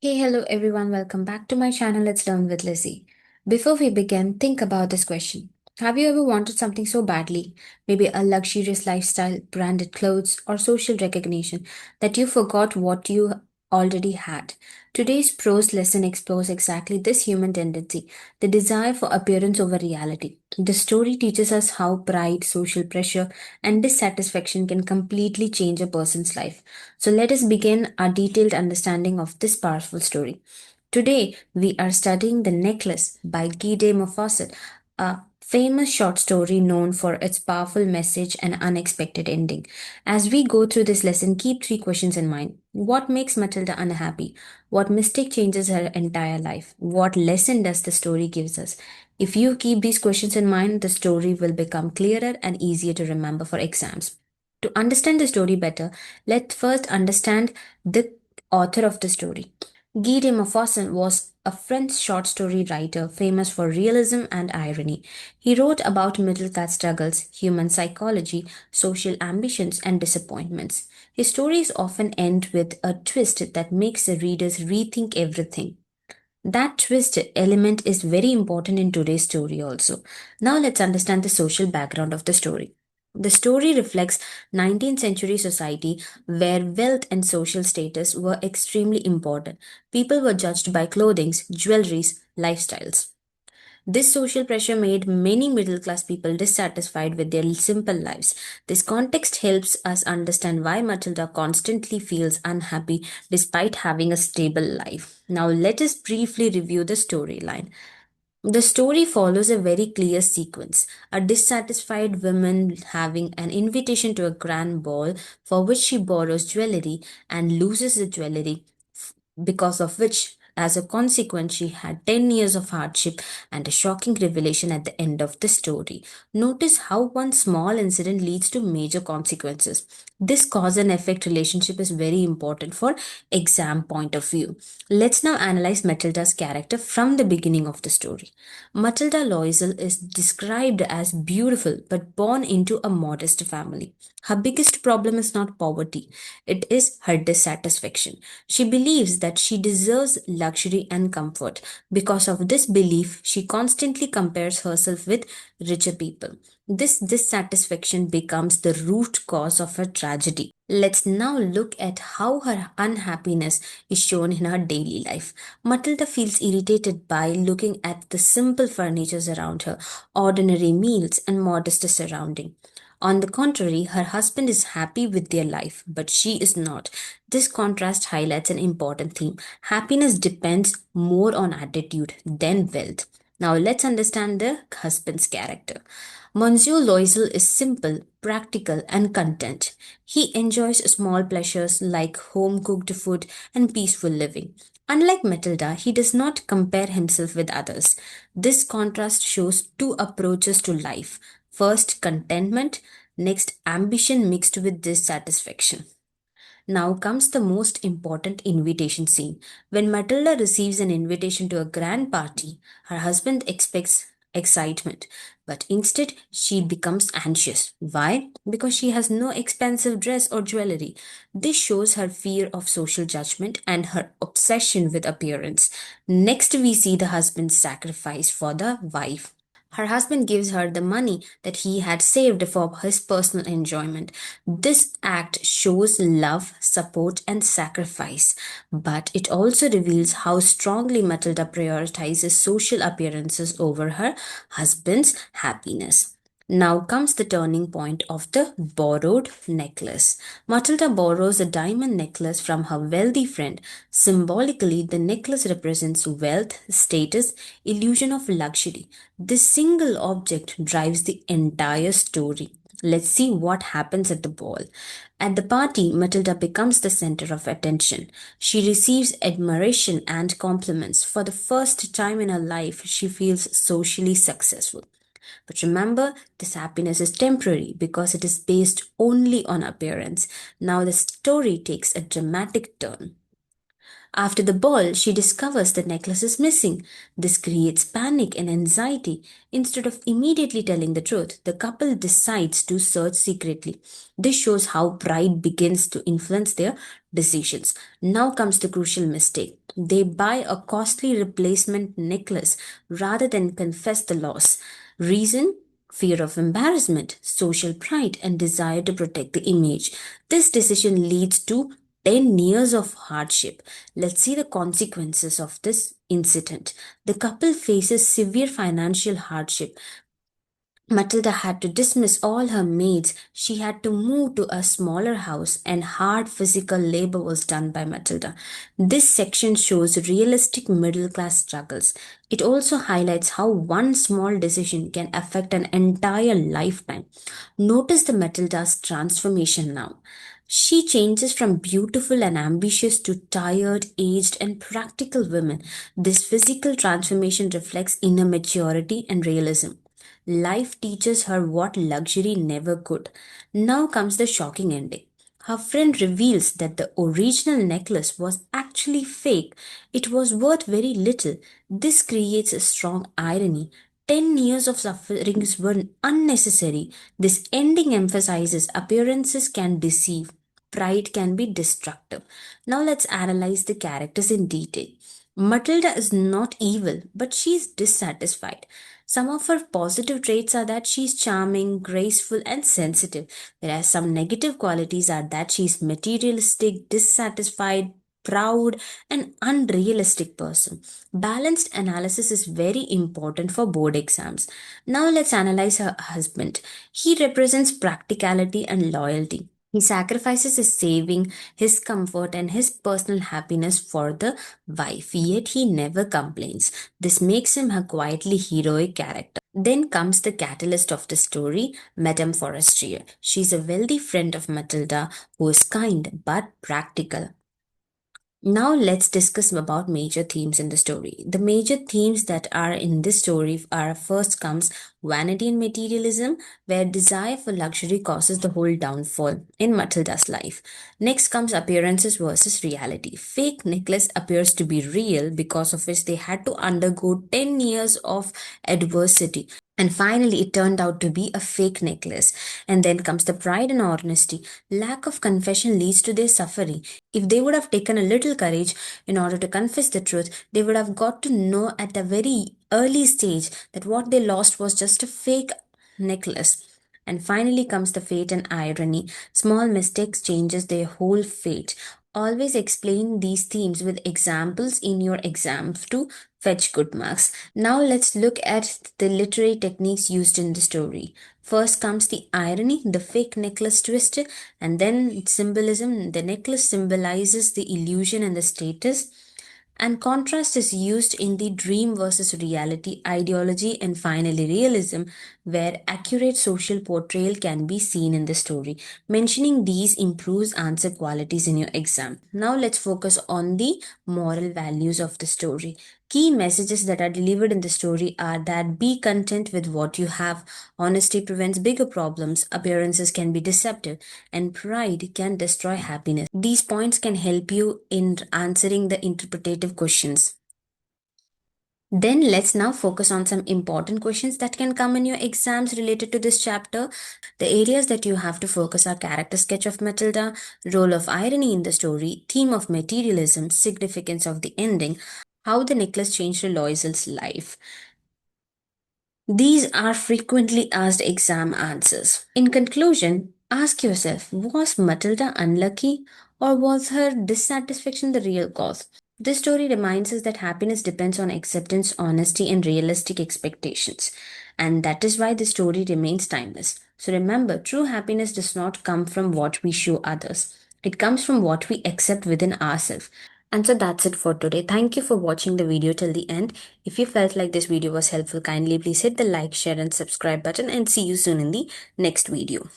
Hey, hello everyone, welcome back to my channel. Let's Learn with Lizzie. Before we begin, think about this question. Have you ever wanted something so badly, maybe a luxurious lifestyle, branded clothes, or social recognition, that you forgot what you already had? Today's prose lesson explores exactly this human tendency, the desire for appearance over reality. The story teaches us how pride, social pressure, and dissatisfaction can completely change a person's life. So let us begin our detailed understanding of this powerful story. Today, we are studying The Necklace by Guy de Maupassant, a famous short story known for its powerful message and unexpected ending. As we go through this lesson, keep three questions in mind. What makes Matilda unhappy? What mistake changes her entire life? What lesson does the story gives us? If you keep these questions in mind, the story will become clearer and easier to remember for exams. To understand the story better, let's first understand the author of the story. Guy de Maupassant was a French short story writer famous for realism and irony. He wrote about middle class struggles, human psychology, social ambitions, and disappointments. His stories often end with a twist that makes the readers rethink everything. That twist element is very important in today's story also. Now let's understand the social background of the story. The story reflects 19th century society where wealth and social status were extremely important. People were judged by clothings, jewelries, lifestyles. This social pressure made many middle class people dissatisfied with their simple lives. This context helps us understand why Matilda constantly feels unhappy despite having a stable life. Now, let us briefly review the storyline. The story follows a very clear sequence. A dissatisfied woman having an invitation to a grand ball for which she borrows jewelry and loses the jewelry, because of which, as a consequence, she had 10 years of hardship and a shocking revelation at the end of the story. Notice how one small incident leads to major consequences. This cause and effect relationship is very important for exam point of view. Let's now analyze Matilda's character from the beginning of the story. Matilda Loisel is described as beautiful but born into a modest family. Her biggest problem is not poverty, it is her dissatisfaction. She believes that she deserves luxury and comfort. Because of this belief, she constantly compares herself with richer people. This dissatisfaction becomes the root cause of her tragedy. Let's now look at how her unhappiness is shown in her daily life. Matilda feels irritated by looking at the simple furnitures around her, ordinary meals, and modest surrounding. On the contrary, her husband is happy with their life, but she is not. This contrast highlights an important theme. Happiness depends more on attitude than wealth. Now let's understand the husband's character. Monsieur Loisel is simple, practical, and content. He enjoys small pleasures like home cooked food and peaceful living. Unlike Matilda, he does not compare himself with others. This contrast shows two approaches to life. First, contentment, next, ambition mixed with dissatisfaction. Now comes the most important invitation scene. When Matilda receives an invitation to a grand party, her husband expects excitement, but instead she becomes anxious. Why? Because she has no expensive dress or jewelry. This shows her fear of social judgment and her obsession with appearance. Next, we see the husband's sacrifice for the wife. Her husband gives her the money that he had saved for his personal enjoyment. This act shows love, support, and sacrifice, but it also reveals how strongly Matilda prioritizes social appearances over her husband's happiness. Now comes the turning point of the borrowed necklace. Matilda borrows a diamond necklace from her wealthy friend. Symbolically, the necklace represents wealth, status, illusion of luxury. This single object drives the entire story. Let's see what happens at the ball. At the party, Matilda becomes the center of attention. She receives admiration and compliments. For the first time in her life, she feels socially successful. But remember, this happiness is temporary because it is based only on appearance. Now the story takes a dramatic turn. After the ball, she discovers the necklace is missing. This creates panic and anxiety. Instead of immediately telling the truth, the couple decides to search secretly. This shows how pride begins to influence their decisions. Now comes the crucial mistake. They buy a costly replacement necklace rather than confess the loss. Reason? Fear of embarrassment, social pride, and desire to protect the image. This decision leads to 10 years of hardship. Let's see the consequences of this incident. The couple faces severe financial hardship. Matilda had to dismiss all her maids. She had to move to a smaller house, and hard physical labor was done by Matilda. This section shows realistic middle class struggles. It also highlights how one small decision can affect an entire lifetime. Notice the Matilda's transformation now. She changes from beautiful and ambitious to tired, aged, and practical woman. This physical transformation reflects inner maturity and realism. Life teaches her what luxury never could. Now comes the shocking ending. Her friend reveals that the original necklace was actually fake. It was worth very little. This creates a strong irony. 10 years of sufferings were unnecessary. This ending emphasizes appearances can deceive, pride can be destructive. Now let's analyze the characters in detail. Matilda is not evil, but she is dissatisfied. Some of her positive traits are that she is charming, graceful, and sensitive, whereas some negative qualities are that she is materialistic, dissatisfied, proud, and unrealistic person. Balanced analysis is very important for board exams. Now let's analyze her husband. He represents practicality and loyalty. He sacrifices his saving, his comfort, and his personal happiness for the wife, yet he never complains. This makes him a quietly heroic character. Then comes the catalyst of the story, Madame Forestier. She's a wealthy friend of Matilda who is kind but practical. Now let's discuss about major themes in the story. The major themes that are in this story are: first comes vanity and materialism, where desire for luxury causes the whole downfall in Matilda's life. Next comes appearances versus reality. Fake necklace appears to be real, because of which they had to undergo 10 years of adversity. And finally, it turned out to be a fake necklace. And then comes the pride and honesty. Lack of confession leads to their suffering. If they would have taken a little courage in order to confess the truth, they would have got to know at a very early stage that what they lost was just a fake necklace. And finally comes the fate and irony. Small mistakes changes their whole fate. Always explain these themes with examples in your exams to fetch good marks. Now let's look at the literary techniques used in the story. First comes the irony, the fake necklace twist, and then symbolism. The necklace symbolizes the illusion and the status. And contrast is used in the dream versus reality ideology, and finally realism, where accurate social portrayal can be seen in the story. Mentioning these improves answer qualities in your exam. Now let's focus on the moral values of the story. Key messages that are delivered in the story are that be content with what you have, honesty prevents bigger problems, appearances can be deceptive, and pride can destroy happiness. These points can help you in answering the interpretative questions. Then let's now focus on some important questions that can come in your exams related to this chapter. The areas that you have to focus are character sketch of Matilda, role of irony in the story, theme of materialism, significance of the ending, how the necklace changed Loisel's life. These are frequently asked exam answers. In conclusion, ask yourself, was Matilda unlucky, or was her dissatisfaction the real cause? This story reminds us that happiness depends on acceptance, honesty, and realistic expectations. And that is why the story remains timeless. So remember, true happiness does not come from what we show others, it comes from what we accept within ourselves. And so that's it for today. Thank you for watching the video till the end. If you felt like this video was helpful, kindly please hit the like, share, and subscribe button, and see you soon in the next video.